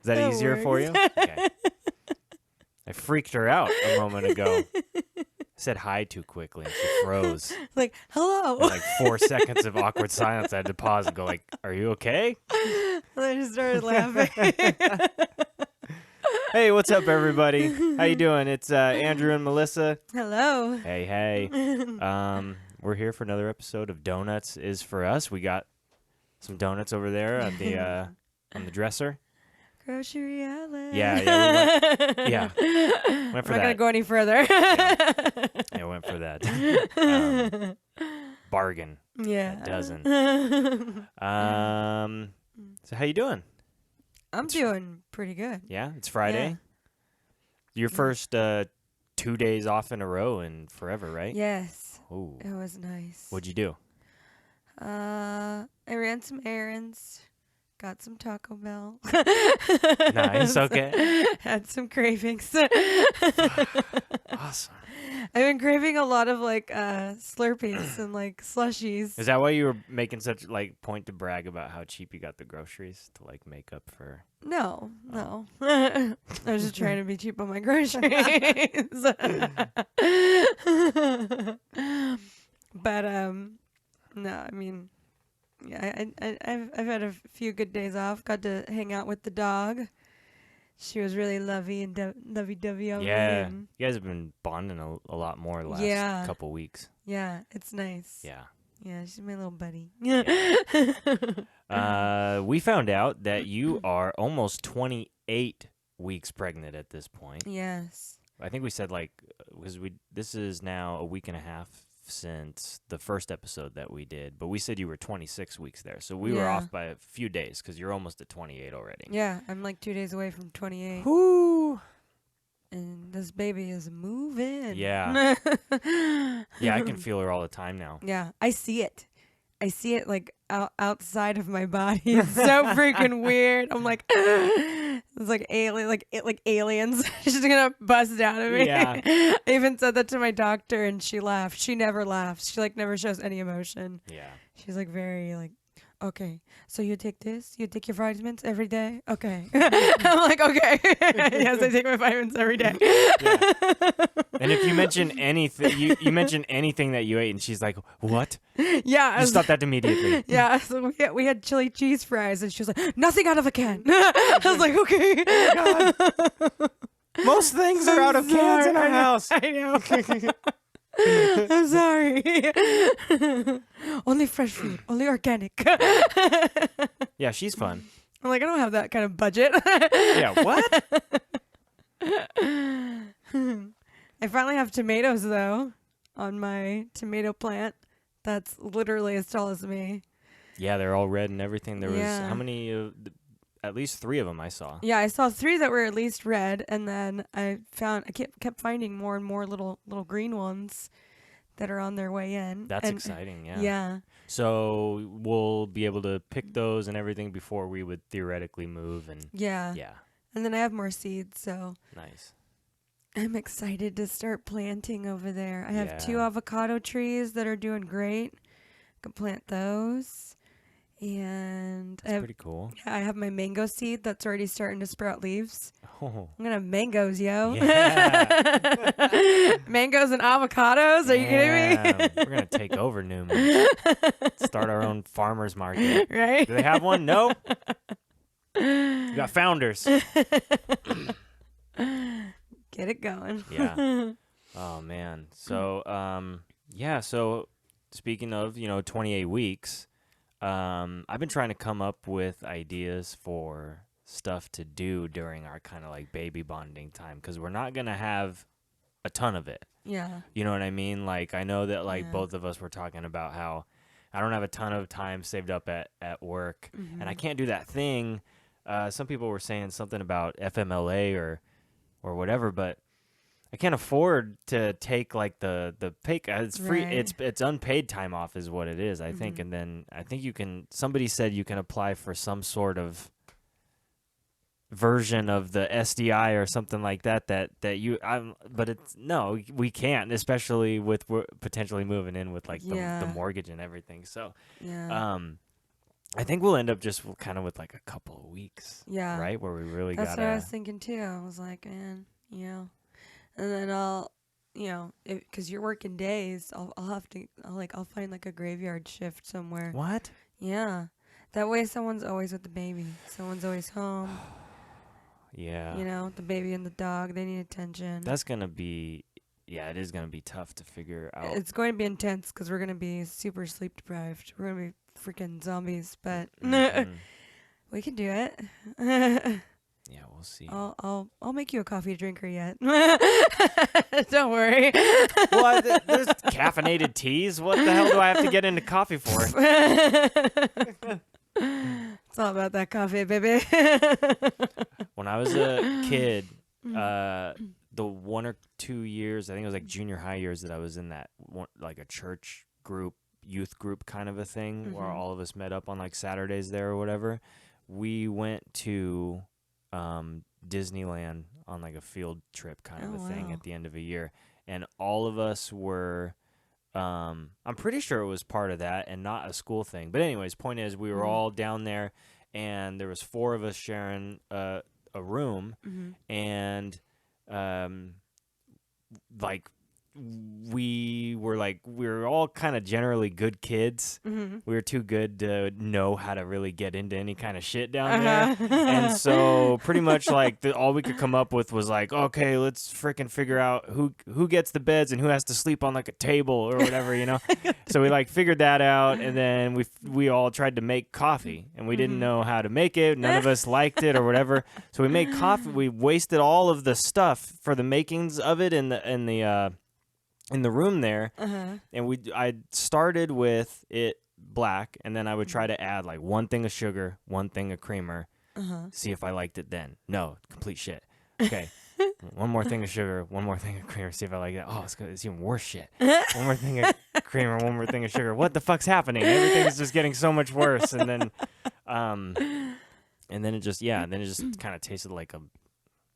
that easier for you? Okay. I freaked her out a moment ago. I said hi too quickly and she froze. Like, hello. And like 4 seconds of awkward silence. I had to pause and go like, "Are you okay?" And I just started laughing. Hey, what's up, everybody? How you doing? It's Andrew and Melissa. Hello. Hey. We're here for another episode of Donuts is for Us. We got some donuts over there on the dresser. Grocery outlet. Yeah. Went for I'm not going to go any further. Yeah, went for that. Bargain. Yeah. A dozen. So how you doing? I'm doing pretty good. Yeah, it's Friday. Your first 2 days off in a row in forever, right? Yes. Ooh. It was nice. What'd you do? I ran some errands. Got some Taco Bell. Nice, okay. Had some cravings. Awesome. I've been craving a lot of like Slurpees and like slushies. Is that why you were making such like point to brag about how cheap you got the groceries to like make up for? No. I was just trying to be cheap on my groceries. But no, I mean, yeah, I've had a few good days off. Got to hang out with the dog. She was really lovey and lovey-dovey over me. Yeah, you guys have been bonding a lot more the last couple weeks. Yeah, it's nice. Yeah. Yeah, she's my little buddy. We found out that you are almost 28 weeks pregnant at this point. Yes. I think we said because this is now a week and a half since the first episode that we did, but we said you were 26 weeks there, so we were off by a few days because you're almost at 28 already. Yeah, I'm like 2 days away from 28. Whoo! And this baby is moving. Yeah. Yeah, I can feel her all the time now. Yeah, I see it like outside of my body. It's so freaking weird. I'm like, it's like alien, like aliens. She's gonna bust out of me. Yeah. I even said that to my doctor, and she laughed. She never laughs. She like never shows any emotion. Yeah. She's like very like, okay, so you take this, you take your vitamins every day. Okay. I'm like, okay. Yes, I take my vitamins every day. Yeah. And if you mention anything, you mention anything that you ate, and she's like, "What?" Yeah. You stop that immediately. Yeah. So we had chili cheese fries, and she was like, "Nothing out of a can." I was like, "Okay." Oh, God. Most things are out of cans in our house. I know. I'm sorry. Only fresh food. Only organic. Yeah, she's fun. I'm like, I don't have that kind of budget. Yeah, what? I finally have tomatoes, though, on my tomato plant. That's literally as tall as me. Yeah, they're all red and everything. There was Yeah. how many? At least 3 of them I saw. Yeah, I saw 3 that were at least red, and then I kept finding more and more little green ones that are on their way in. That's exciting, yeah. Yeah. So we'll be able to pick those and everything before we would theoretically move, and Yeah. yeah, And then I have more seeds, so nice. I'm excited to start planting over there. I have 2 Yeah. avocado trees that are doing great. I can plant those. And That's pretty cool. I have my mango seed that's already starting to sprout leaves. Oh, I'm gonna have mangoes, yo. yeah. Mangoes and avocados? Are you kidding me? We're gonna take over Newman. Start our own farmers market. Right? Do they have one? No. You got founders. Get it going. Yeah. Oh man. So So speaking of 28 weeks, I've been trying to come up with ideas for stuff to do during our kind of like baby bonding time, because we're not gonna have a ton of it. Yeah. You know what I mean? Like, I know that Yeah. both of us were talking about how I don't have a ton of time saved up at work, and I can't do that thing. Some people were saying something about FMLA or whatever, but I can't afford to take like the pay. It's free. Right. It's unpaid time off is what it is, I think. And then I think somebody said you can apply for some sort of version of the SDI or something like that but it's no, we can't, especially with potentially moving in with like the mortgage and everything. So yeah. I think we'll end up just kind of with like a couple of weeks, Yeah. right? Where we really That's gotta. what I was thinking too. I was like, man, and then I'll, because you're working days, I'll find like a graveyard shift somewhere. What? Yeah. That way someone's always with the baby. Someone's always home. Yeah. The baby and the dog, they need attention. That's gonna be. Yeah, it is gonna be tough to figure out. It's going to be intense because we're going to be super sleep deprived. We're going to be freaking zombies, but Mhm. we can do it. Yeah, we'll see. I'll make you a coffee drinker yet. Don't worry. Well, there's caffeinated teas. What the hell do I have to get into coffee for? It's all about that coffee, baby. When I was a kid, the 1 or 2 years, I think it was like junior high years that I was in that one, like a church group, youth group kind of a thing, where all of us met up on like Saturdays there or whatever. We went to Disneyland on like a field trip kind of a thing wow. at the end of a year, and all of us were. I'm pretty sure it was part of that and not a school thing. But anyways, point is, we were all down there, and there was 4 of us sharing a room, and like we were all kind of generally good kids. We were too good to know how to really get into any kind of shit down there, and so pretty much like all we could come up with was like, okay, let's freaking figure out who gets the beds and who has to sleep on like a table or whatever, So we like figured that out, and then we all tried to make coffee, and we didn't know how to make it. None of us liked it or whatever, so we made coffee. We wasted all of the stuff for the makings of it in the room there, and I started with it black, and then I would try to add like 1 thing of sugar, 1 thing of creamer, see if I liked it then. No, complete shit. Okay, 1 more thing of sugar, 1 more thing of creamer, see if I like it. Oh, it's even worse shit. 1 more thing of creamer, 1 more thing of sugar. What the fuck's happening? Everything's just getting so much worse, and then it just kind of tasted like a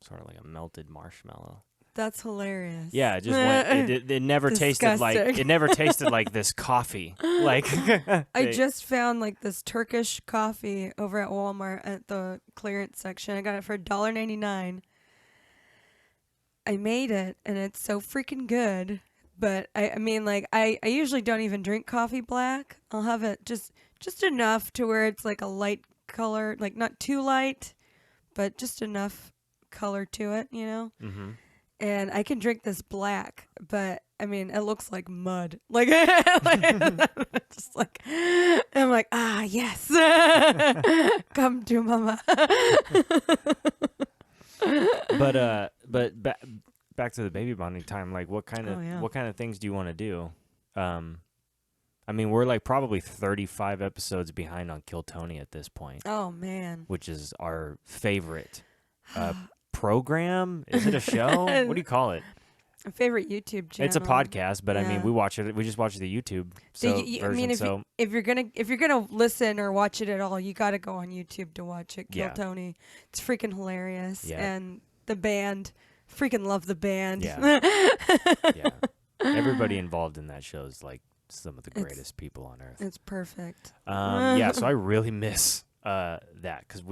sort of like a melted marshmallow. That's hilarious. Yeah, it just went. It never tasted like this coffee. Like I just found like this Turkish coffee over at Walmart at the clearance section. I got it for $1.99. I made it, and it's so freaking good. But I mean, like I usually don't even drink coffee black. I'll have it just enough to where it's like a light color, like not too light, but just enough color to it, Mm-hmm. And I can drink this black, but I mean, it looks like mud. Like, just like, I'm like, yes, come to mama. But back to the baby bonding time. Like, what kind of things do you want to do? I mean, we're like probably 35 episodes behind on Kill Tony at this point. Oh man, which is our favorite program. Is it a show? What do you call it? A favorite YouTube channel. It's a podcast, but I mean, we watch it. We just watch the YouTube version. I mean, if you're gonna listen or watch it at all, you got to go on YouTube to watch it. Kill Tony. It's freaking hilarious, and the band. Freaking love the band. Yeah. Yeah. Everybody involved in that show is like some of the greatest people on earth. It's perfect. Yeah. So I really miss that because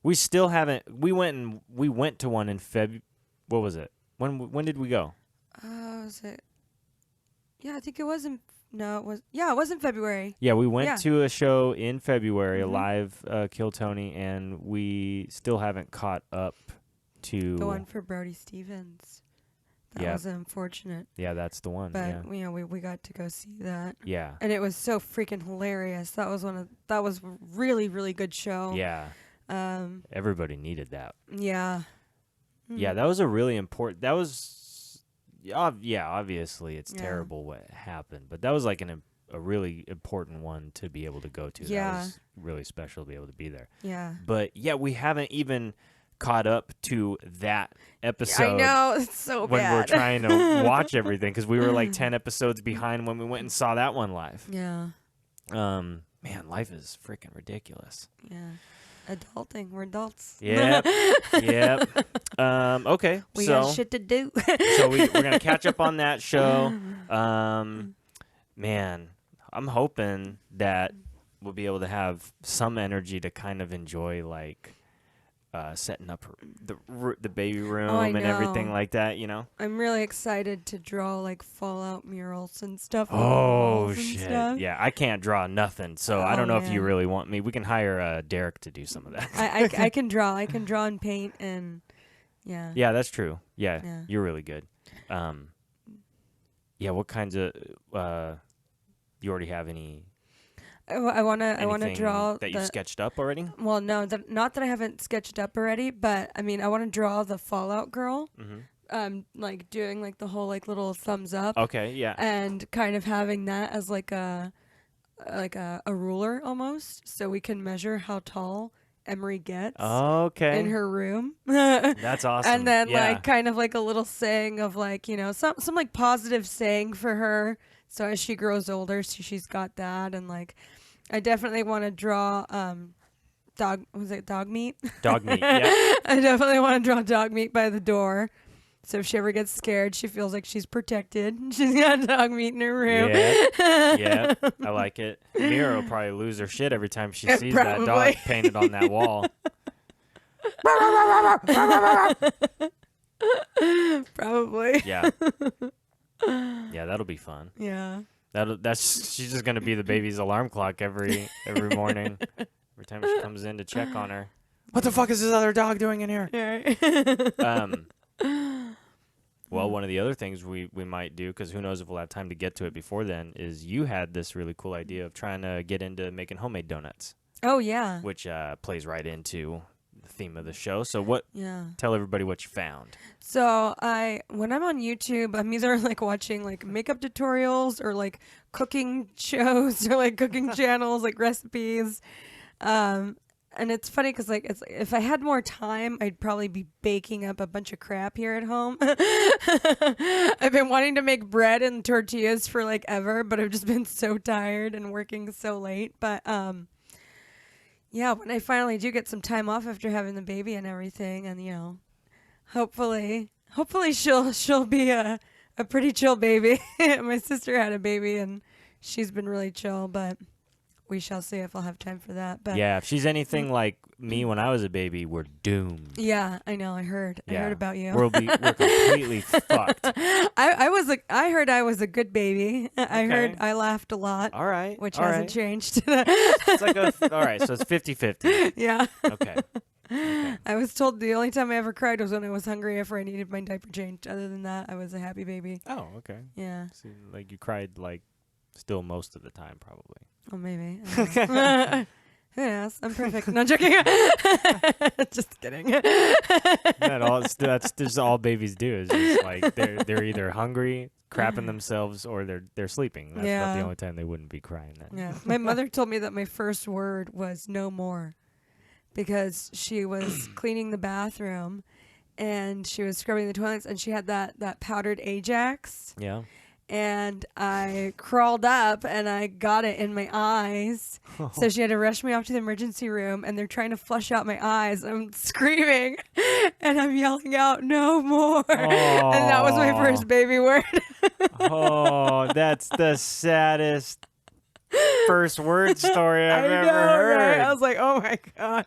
we still haven't. We went to one in February. What was it? When did we go? Was it? Yeah, I think it wasn't. No, it was. Yeah, it was in February. Yeah, we went to a show in February, a live Kill Tony, and we still haven't caught up to the one for Brody Stevens. That was unfortunate. Yeah, that's the one. But we got to go see that. Yeah, and it was so freaking hilarious. That was really, really good show. Yeah. Everybody needed that. Yeah. Yeah, that was a really important. That was, obviously it's terrible what happened, but that was like a really important one to be able to go to. Yeah. That was really special to be able to be there. Yeah. But we haven't even caught up to that episode. I know, it's so when bad. We're trying to watch everything because we were like 10 episodes behind when we went and saw that one live. Yeah. Man, life is freaking ridiculous. Yeah. Adulting. We're adults. Yep. Okay. We got shit to do. So we're going to catch up on that show. Man, I'm hoping that will be able to have some energy to kind of enjoy like setting up the baby room I and everything know. like that, you know? I'm really excited to draw like Fallout murals and stuff on the Oh, walls and shit. stuff. Yeah, I can't draw nothing, so I don't know if you man. really want me. We can hire Derek to do some of that. I can draw. I can draw and paint and yeah. Yeah, that's true. Yeah, Yeah. you're really good. Yeah, what kinds of you already have any I wanna anything draw that you sketched up already? Well, no, not that I haven't sketched up already, but I mean, I want to draw the Fallout girl. Like doing like the whole like little thumbs up. Okay, yeah. And kind of having that as like a ruler almost, so we can measure how tall Emery gets Okay. in her room. That's awesome. And then yeah. like kind of like a little saying of like, you know, some like positive saying for her. So as she grows older, she's got that. And like, I definitely want to draw dog meat? Dog meat, yeah. I definitely want to draw dog meat by the door. So if she ever gets scared, she feels like she's protected. She's got dog meat in her room. Yeah, I like it. Mira will probably lose her shit every time she sees that dog painted on that wall. Probably. Yeah. Yeah, that'll be fun. Yeah. She's just gonna be the baby's alarm clock every morning. Every time she comes in to check on her. What the fuck is this other dog doing in here? Well, one of the other things we might do, because who knows if we'll have time to get to it before then, is you had this really cool idea of trying to get into making homemade donuts. Oh, yeah. Which plays right into the theme of the show. So Yeah. Tell everybody what you found. So when I'm on YouTube, I'm either like watching like makeup tutorials or like cooking shows or like cooking channels, like recipes. And it's funny because like if I had more time, I'd probably be baking up a bunch of crap here at home. I've been wanting to make bread and tortillas for like ever, but I've just been so tired and working so late. But yeah, when I finally do get some time off after having the baby and everything, and you know, hopefully she'll be a pretty chill baby. My sister had a baby and she's been really chill, but we shall see if I'll have time for that. But yeah, if she's anything like me when I was a baby, we're doomed. Yeah, I know. I heard about you. We're completely fucked. I heard I was a good baby. I heard I laughed a lot. All right. Which hasn't changed. It's like all right, so it's 50-50. Yeah. Okay. I was told the only time I ever cried was when I was hungry after I needed my diaper changed. Other than that, I was a happy baby. Oh, okay. Yeah. So, like you cried like still most of the time probably. Oh, maybe. Who knows? I'm perfect. No, joking. Just kidding. That's just all babies do is just like they're either hungry, crapping themselves, or they're sleeping. That's about the only time they wouldn't be crying then. Yeah. My mother told me that my first word was no more because she was cleaning the bathroom and she was scrubbing the toilets and she had that powdered Ajax. Yeah. And I crawled up and I got it in my eyes. So she had to rush me off to the emergency room and they're trying to flush out my eyes. I'm screaming and I'm yelling out, no more. Oh. And that was my first baby word. Oh, that's the saddest first word story I've ever heard. Right? I was like, oh my God,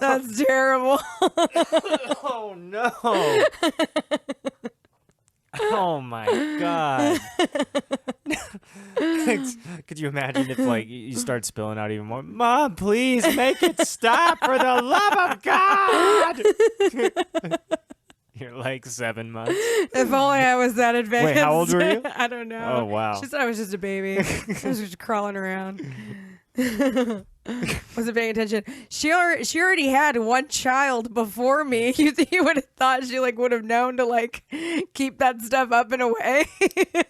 that's terrible. Oh no. Oh my God. Could you imagine if like you start spilling out even more? Mom, please make it stop for the love of God. You're like 7 months. If only I was that advanced. Wait, how old were you? I don't know. Oh, wow. She said I was just a baby. I was just crawling around. Wasn't paying attention. She already had one child before me. You would have thought she like would have known to like keep that stuff up and away.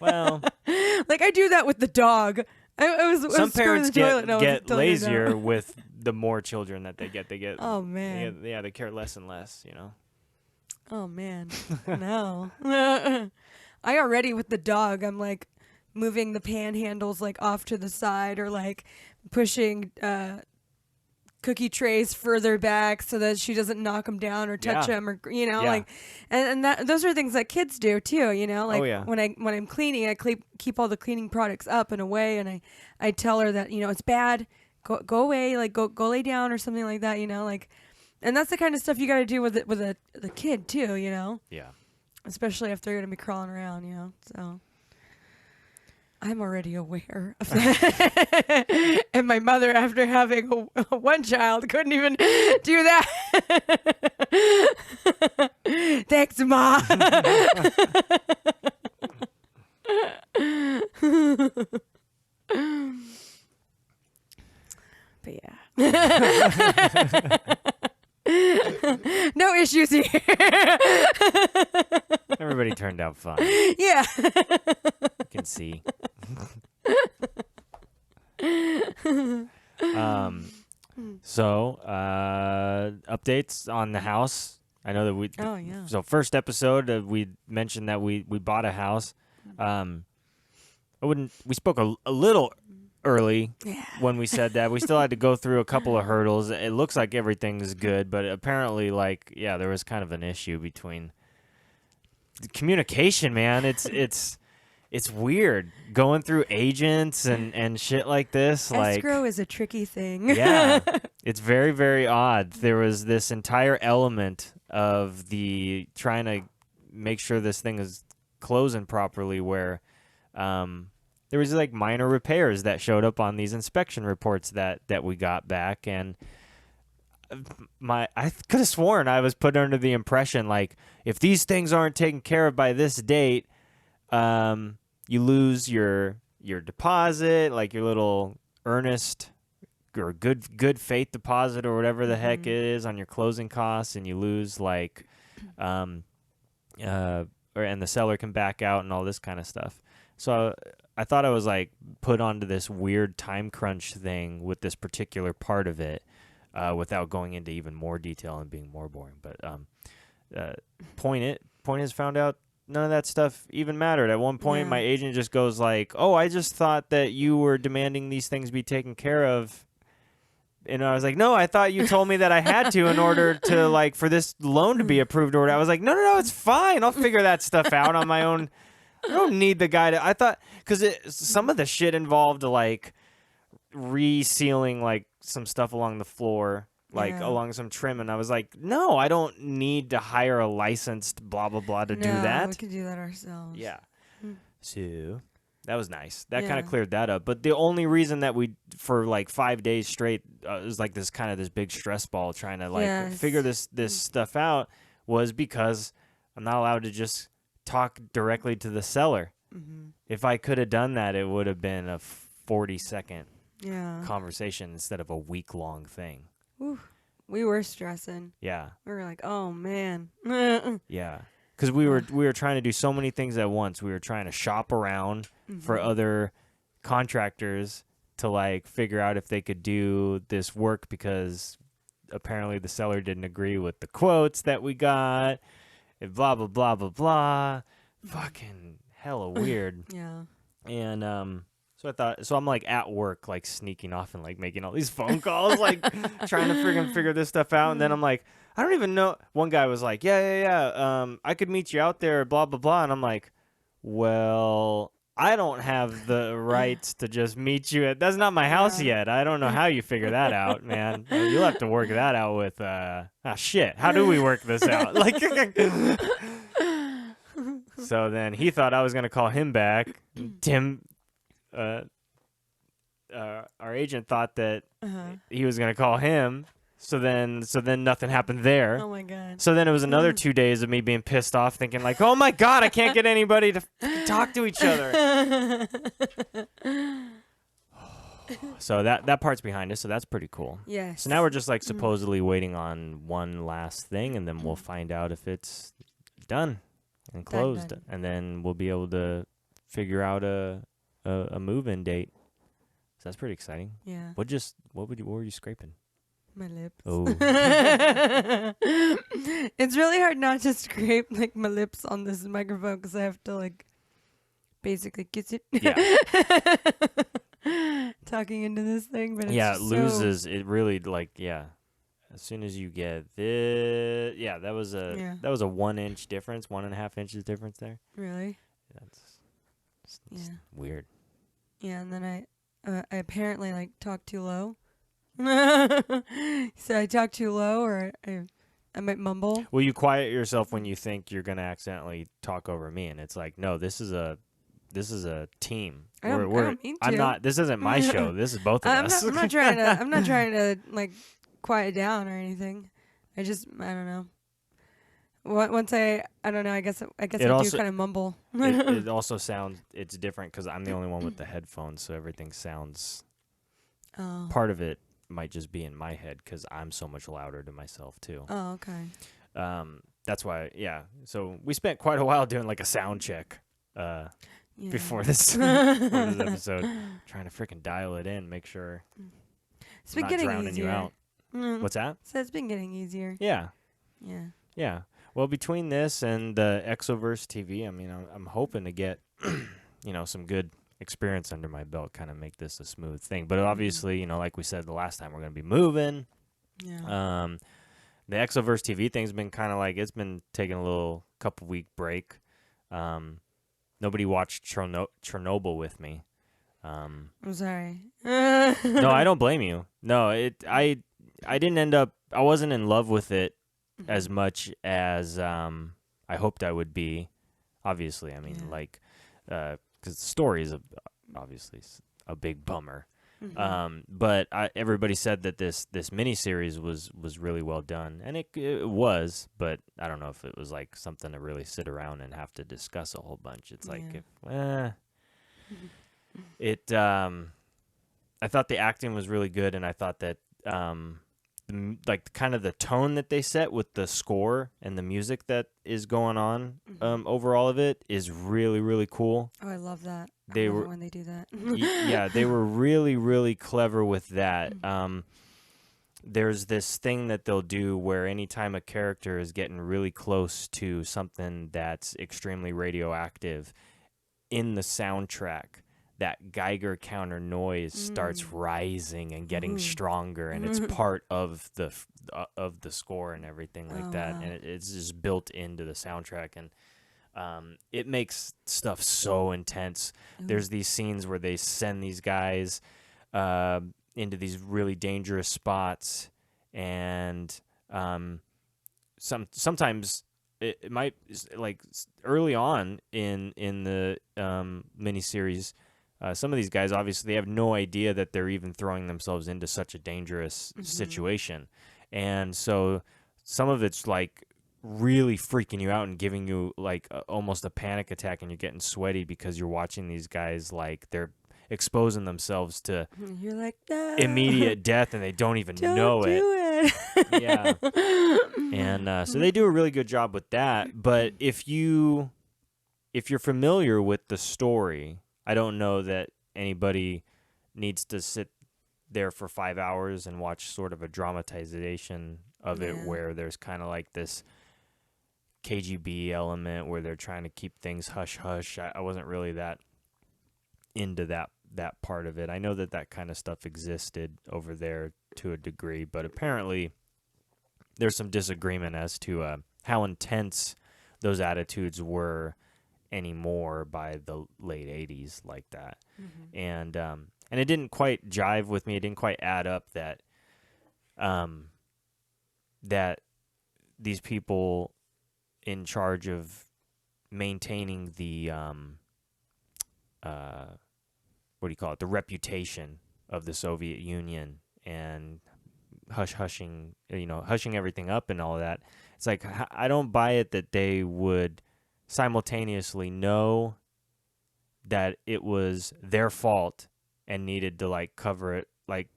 Well, like I do that with the dog. Some parents get lazier with the more children that they get. Oh man. They care less and less. You know. Oh man. No. I already with the dog. I'm like moving the panhandles like off to the side or like pushing cookie trays further back so that she doesn't knock them down or touch them or like and that those are things that kids do too, you know, like when I'm cleaning I keep all the cleaning products up and away and I tell her that, you know, it's bad go away, like go lay down or something like that, like, and that's the kind of stuff you got to do with the kid too, Yeah. especially if they're gonna be crawling around, so. I'm already aware of that. And my mother, after having one child, couldn't even do that. Thanks, Ma. But yeah. No issues here. Everybody turned out fine. Yeah. You can see. So updates on the house. I know that we. Oh yeah. So first episode, we mentioned that we bought a house. We spoke a little early when we said that. We still had to go through a couple of hurdles. It looks like everything's good, but apparently, there was kind of an issue between the communication. Man, it's weird going through agents and shit like this. Escrow is a tricky thing. Yeah, it's very, very odd. There was this entire element of the trying to make sure this thing is closing properly where there was minor repairs that showed up on these inspection reports that we got back, and I could have sworn I was put under the impression if these things aren't taken care of by this date, you lose your deposit, your little earnest or good faith deposit or whatever the heck it is on your closing costs, and you lose and the seller can back out and all this kind of stuff. So I thought I was put onto this weird time crunch thing with this particular part of it, without going into even more detail and being more boring. But point is, found out none of that stuff even mattered. At one point, my agent just goes "Oh, I just thought that you were demanding these things be taken care of." And I was like, "No, I thought you told me that I had to in order to for this loan to be approved." Or I was like, "No, it's fine. I'll figure that stuff out on my own. I don't need the guy to." I thought because some of the shit involved resealing some stuff along the floor, along some trim, and I was like, "No, I don't need to hire a licensed blah blah blah to do that. We could do that ourselves." Yeah. So that was nice. That kind of cleared that up. But the only reason that we for 5 days straight was this big stress ball trying to figure this stuff out was because I'm not allowed to just talk directly to the seller. Mm-hmm. If I could have done that, it would have been a 40-second conversation instead of a week-long thing. Ooh, we were stressing. Yeah. We were like, oh, man. Yeah. Because we were trying to do so many things at once. We were trying to shop around for other contractors to figure out if they could do this work because apparently the seller didn't agree with the quotes that we got. And blah, blah, blah, blah, blah. Fucking hella weird. Yeah. And so I'm at work, sneaking off and making all these phone calls, trying to friggin' figure this stuff out. And then I'm I don't even know. One guy was like, yeah. I could meet you out there, blah, blah, blah. And I'm like, well, I don't have the rights to just meet you that's not my house yet. I don't know how you figure that out, man. You'll have to work that out with, shit. How do we work this out? So then he thought I was going to call him back. Tim, our agent thought that he was going to call him. So then nothing happened there. Oh my God. So then it was another 2 days of me being pissed off, thinking oh my God, I can't get anybody to talk to each other. So that part's behind us. So that's pretty cool. Yes. So now we're just supposedly waiting on one last thing, and then we'll find out if it's done and closed, Done. and then we'll be able to figure out a move-in date. So that's pretty exciting. Yeah. What were you scraping? My lips. Oh. It's really hard not to scrape my lips on this microphone because I have to basically kiss it. Yeah. Talking into this thing, but it's Yeah, it just loses. It really as soon as you get this, that was a 1 inch difference, 1.5 inches difference there. Really? That's weird. Yeah, and then I apparently talked too low So I talk too low, or I might mumble. Well, you quiet yourself when you think you're gonna accidentally talk over me, and it's like, no, this is a team. I don't mean I'm to. not. This isn't my show. This is both of I'm us. not. I'm not trying to. I'm not trying to like quiet down or anything. I don't know. Once I don't know. I guess I It do also kind of mumble. it also sounds it's different because I'm the only one with the headphones, so everything sounds. Oh. Part of it might just be in my head because I'm so much louder to myself too. Oh, okay. That's why, yeah. So we spent quite a while doing like a sound check Yeah. before this episode, trying to freaking dial it in, make sure It's I'm been not getting drowning easier. you out. What's that? So it's been getting easier. Yeah, Yeah. yeah. Well, between this and the Exoverse TV, I mean, I'm hoping to get, some good experience under my belt, kind of make this a smooth thing. But obviously, like we said the last time, we're going to be moving. Yeah. The Exoverse TV thing's been kind of like, it's been taking a little couple week break. Nobody watched Chernobyl with me. I'm sorry. No, I don't blame you. No, I didn't end up, I wasn't in love with it as much as I hoped I would be. Obviously, I mean, because the story is obviously a big bummer. But everybody said that this miniseries was really well done, and it was. But I don't know if it was like something to really sit around and have to discuss a whole bunch. It's like I thought the acting was really good, and I thought that like kind of the tone that they set with the score and the music that is going on overall of it is really, really cool. Oh, I love that. They I love were it when they do that. yeah, they were really, really clever with that. There's this thing that they'll do where anytime a character is getting really close to something that's extremely radioactive in the soundtrack, that Geiger counter noise starts rising and getting stronger, and it's part of the score and everything like that, and it's just built into the soundtrack, and it makes stuff so intense. There's these scenes where they send these guys into these really dangerous spots, and sometimes it might, like early on in the miniseries. Some of these guys, obviously, they have no idea that they're even throwing themselves into such a dangerous situation. And so some of it's like really freaking you out and giving you like almost a panic attack, and you're getting sweaty because you're watching these guys like they're exposing themselves to You're like, no, immediate death, and they don't even don't know it. do it. Yeah. And so they do a really good job with that. But if you're familiar with the story, I don't know that anybody needs to sit there for 5 hours and watch sort of a dramatization of it where there's kind of like this KGB element where they're trying to keep things hush-hush. I wasn't really that into that part of it. I know that kind of stuff existed over there to a degree, but apparently there's some disagreement as to how intense those attitudes were anymore by the late 80s like that. And it didn't quite jive with me. It didn't quite add up that that these people in charge of maintaining the what do you call it, the reputation of the Soviet Union and hushing everything up and all of that. It's like, I don't buy it that they would simultaneously know that it was their fault and needed to like cover it, like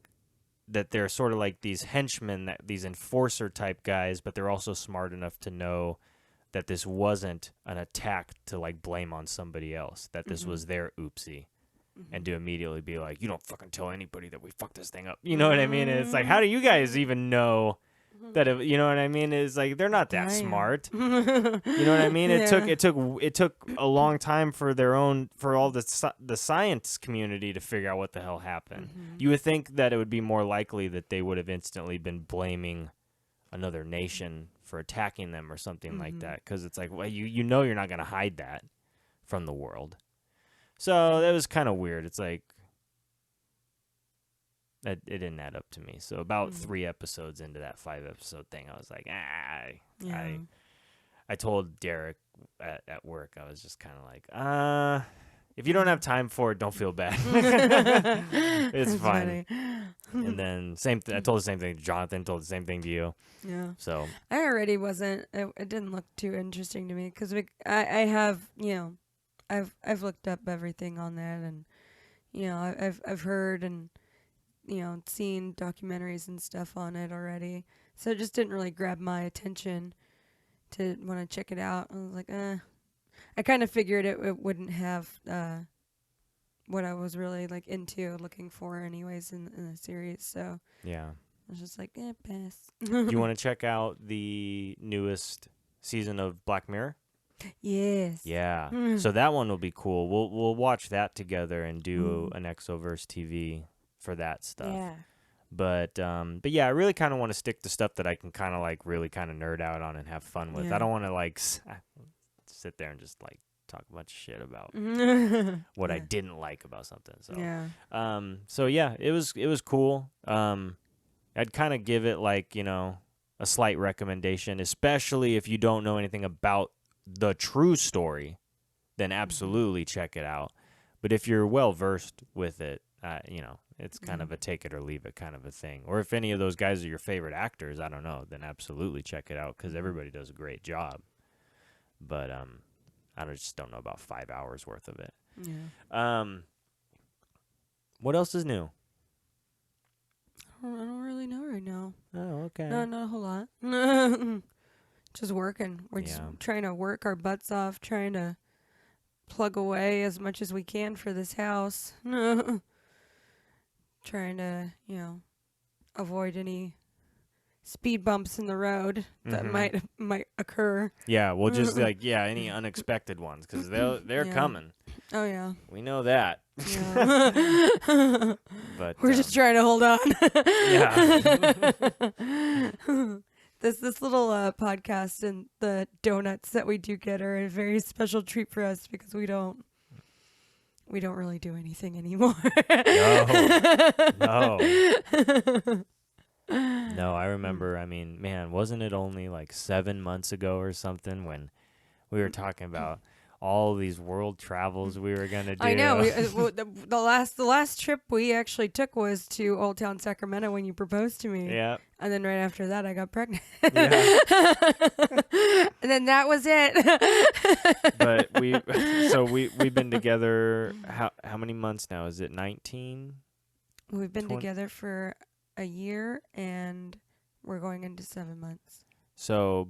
that they're sort of like these henchmen, these enforcer type guys, but they're also smart enough to know that this wasn't an attack to like blame on somebody else, that this was their oopsie, and to immediately be like, you don't fucking tell anybody that we fucked this thing up. You know what I mean? And it's like, how do you guys even know that you know what I mean? It's like they're not that smart. You know what I mean? It took a long time for all the science community to figure out what the hell happened. You would think that it would be more likely that they would have instantly been blaming another nation for attacking them or something like that, because it's like, well, you're not going to hide that from the world. So that was kind of weird. It's like, it didn't add up to me. So about 3 episodes into that 5-episode thing, I was like, Yeah. I told Derek at work, I was just kind of like, if you don't have time for it, don't feel bad. It's That's fine. funny. And then I told the same thing to Jonathan, told the same thing to you. Yeah. So I already wasn't. It didn't look too interesting to me because I have, I've looked up everything on that, and I've heard and seen documentaries and stuff on it already. So it just didn't really grab my attention to want to check it out. I was like, I kind of figured it wouldn't have what I was really like into looking for anyways in the series. So yeah. I was just like, pass. You want to check out the newest season of Black Mirror? Yes. Yeah. So that one will be cool. We'll watch that together and do an Exoverse TV for that stuff. Yeah. But yeah, I really kind of want to stick to stuff that I can kind of like really kind of nerd out on and have fun with. Yeah. I don't want to like sit there and just like talk a bunch of shit about what I didn't like about something. So so yeah, it was cool. I'd kind of give it like, a slight recommendation, especially if you don't know anything about the true story, then absolutely check it out. But if you're well versed with it, it's kind of a take it or leave it kind of a thing. Or if any of those guys are your favorite actors, I don't know, then absolutely check it out because everybody does a great job. But I just don't know about 5 hours worth of it. Yeah. What else is new? I don't really know right now. Oh, okay. No, not a whole lot. Just working. We're just trying to work our butts off, trying to plug away as much as we can for this house. Trying to, avoid any speed bumps in the road that might occur. Yeah, we'll just any unexpected ones because they're coming. Oh yeah, we know that. Yeah. But we're just trying to hold on. Yeah. This little podcast and the donuts that we do get are a very special treat for us because we don't really do anything anymore. No, I remember, man, wasn't it only like 7 months ago or something when we were talking about all these world travels we were going to do? I know. The last trip we actually took was to Old Town Sacramento when you proposed to me. Yeah. And then right after that, I got pregnant. Yeah. And then that was it. But we've been together how many months now? Is it 19? We've been together for a year, and we're going into 7 months. So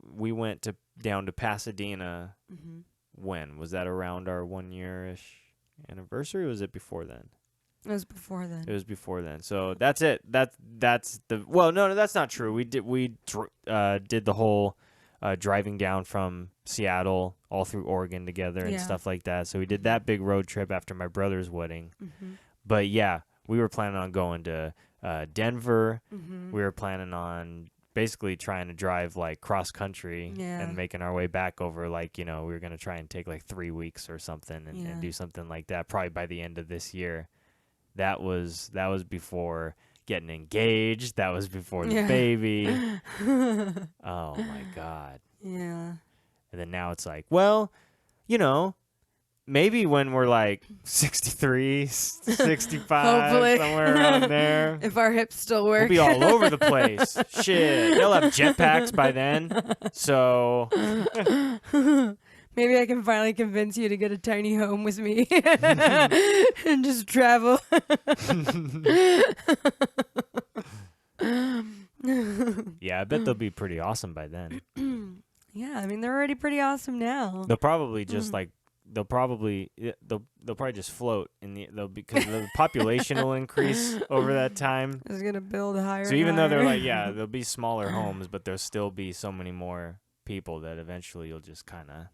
we went down to Pasadena. When was that? Around our 1 year-ish anniversary? Or was it before then? It was before then. It was before then. So that's it. That's the. Well, no, that's not true. We did the whole driving down from Seattle all through Oregon together and stuff like that. So we did that big road trip after my brother's wedding. But yeah, we were planning on going to Denver. We were planning on basically trying to drive like cross country and making our way back over like, we were going to try and take like 3 weeks or something and do something like that probably by the end of this year. That was before getting engaged. That was before the baby. Oh my God. Yeah. And then now it's like, well, maybe when we're like 63, 65, hopefully. Somewhere around there. If our hips still work. We'll be all over the place. Shit. They'll have jetpacks by then. So. Maybe I can finally convince you to get a tiny home with me and just travel. Yeah, I bet they'll be pretty awesome by then. Yeah, they're already pretty awesome now. They'll probably just they'll probably just float because the population will increase over that time. It's gonna build higher. So even though they're like, there'll be smaller homes, but there'll still be so many more people that eventually you'll just kind of.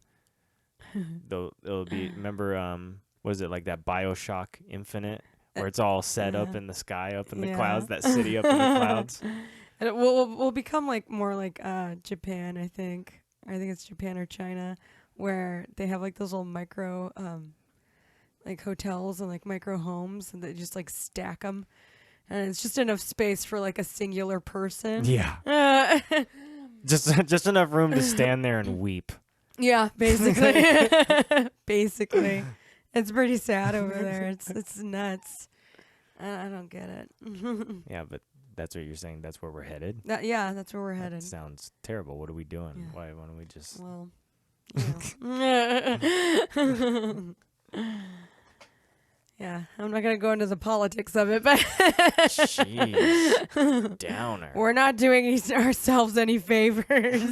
It'll be. Remember, was it like that BioShock Infinite, where it's all set up in the sky, up in the clouds, that city up in the clouds? And it will become like more like Japan. I think it's Japan or China, where they have like those little micro like hotels and like micro homes, and they just like stack them, and it's just enough space for like a singular person. Yeah. Just enough room to stand there and weep. Yeah, basically. Basically. It's pretty sad over there. It's nuts. I don't get it. Yeah, but that's what you're saying. That's where we're headed. Yeah, that's where we're headed. That sounds terrible. What are we doing? Yeah. Why don't we just... Well, you know. Yeah, I'm not going to go into the politics of it, but Jeez. Downer. we're not doing ourselves any favors.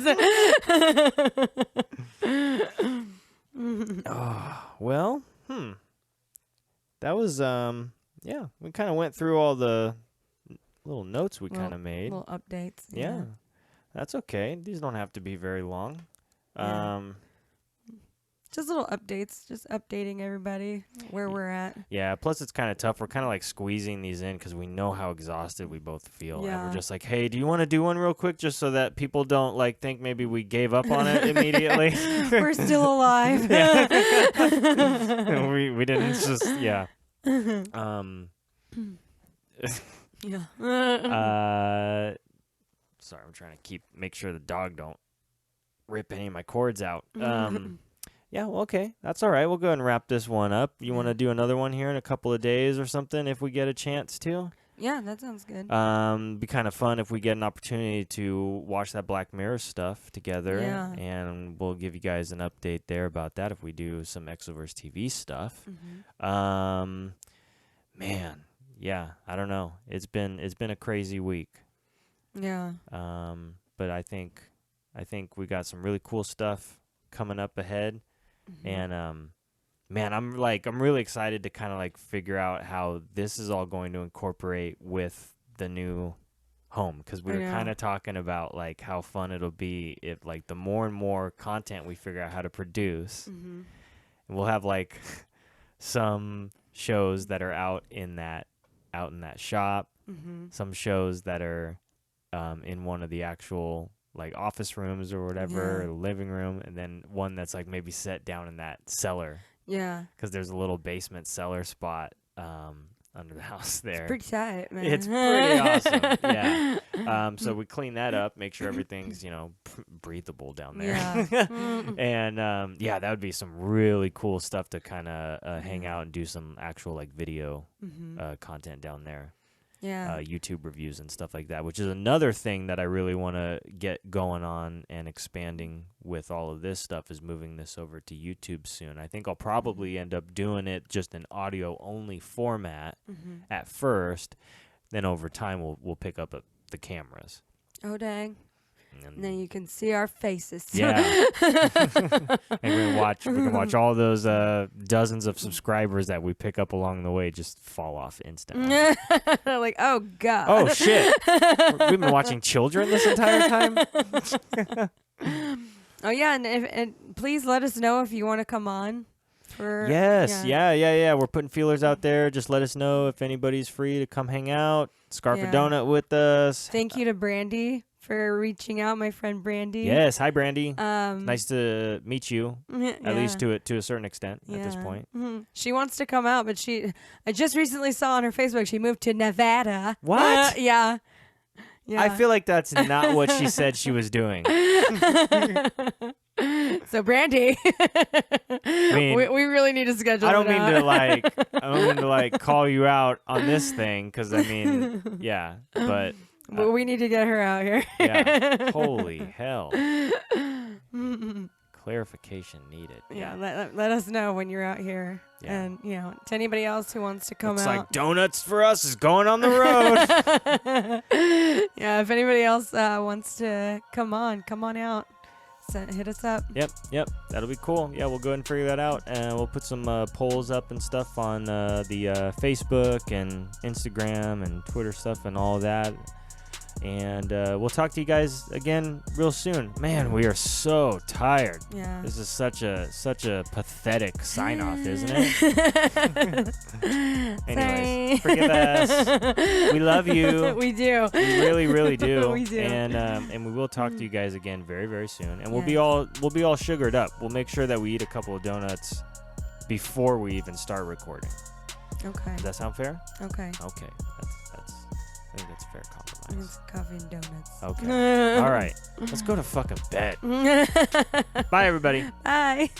Oh, well, that was, yeah, we kind of went through all the little notes we kind of made. Little updates. Yeah. That's okay. These don't have to be very long. Yeah. Just little updates, just updating everybody where we're at. Yeah, plus it's kind of tough. We're kind of like squeezing these in because we know how exhausted we both feel. Yeah. And we're just like, hey, do you want to do one real quick just so that people don't like think maybe we gave up on it immediately? We're still alive. we didn't just, yeah. Yeah. Sorry, I'm trying to make sure the dog don't rip any of my cords out. Yeah, well, okay. That's all right. We'll go ahead and wrap this one up. You want to do another one here in a couple of days or something if we get a chance to? Yeah, that sounds good. Be kind of fun if we get an opportunity to watch that Black Mirror stuff together. Yeah. And we'll give you guys an update there about that if we do some Exoverse TV stuff. Mm-hmm. Man, yeah, I don't know. It's been a crazy week. Yeah. But I think we got some really cool stuff coming up ahead. Mm-hmm. And man, I'm really excited to kind of like figure out how this is all going to incorporate with the new home, because we were kind of talking about like how fun it'll be if like the more and more content we figure out how to produce, and we'll have like some shows that are out in that shop, some shows that are in one of the actual like office rooms or whatever, or the living room, and then one that's like maybe set down in that cellar. Yeah. Because there's a little basement cellar spot under the house there. It's pretty tight, man. It's pretty awesome. Yeah. So we clean that up, make sure everything's, breathable down there. Yeah. And yeah, that would be some really cool stuff to kind of hang out and do some actual like video content down there. Yeah. YouTube reviews and stuff like that, which is another thing that I really want to get going on and expanding with all of this stuff, is moving this over to YouTube soon. I think I'll probably end up doing it just in audio only format at first. Then over time we'll pick up the cameras. Oh, dang. And then you can see our faces. Yeah. And we can watch all those dozens of subscribers that we pick up along the way just fall off instantly. Like, oh, God. Oh, shit. We've been watching children this entire time? Oh, yeah. And please let us know if you want to come on. Yes. Yeah. We're putting feelers out there. Just let us know if anybody's free to come hang out, scarf a donut with us. Thank you to Brandy for reaching out, my friend Brandy. Yes, hi Brandy. Nice to meet you, at least to a certain extent at this point. She wants to come out, but I just recently saw on her Facebook she moved to Nevada. What? Yeah. I feel like that's not what she said she was doing. So Brandy, I mean, we really need to schedule. I don't mean to call you out on this thing, because I mean, yeah, but we need to get her out here. Yeah, holy hell. Clarification needed. Yeah, let us know when you're out here. Yeah. And, to anybody else who wants to come Looks out. like Donuts for Us is going on the road. Yeah, if anybody else wants to come on out, hit us up. Yep. That'll be cool. Yeah, we'll go ahead and figure that out. And we'll put some polls up and stuff on the Facebook and Instagram and Twitter stuff and all of that. And we'll talk to you guys again real soon. Man, we are so tired. Yeah. This is such a pathetic sign off, isn't it? Anyways, forgive us. We love you. We do. We really, really do. We do. And we will talk to you guys again very, very soon. And we'll be all sugared up. We'll make sure that we eat a couple of donuts before we even start recording. Okay. Does that sound fair? Okay. Okay. I think that's a fair compromise. It's coffee and donuts. Okay. All right. Let's go to fucking bed. Bye, everybody. Bye.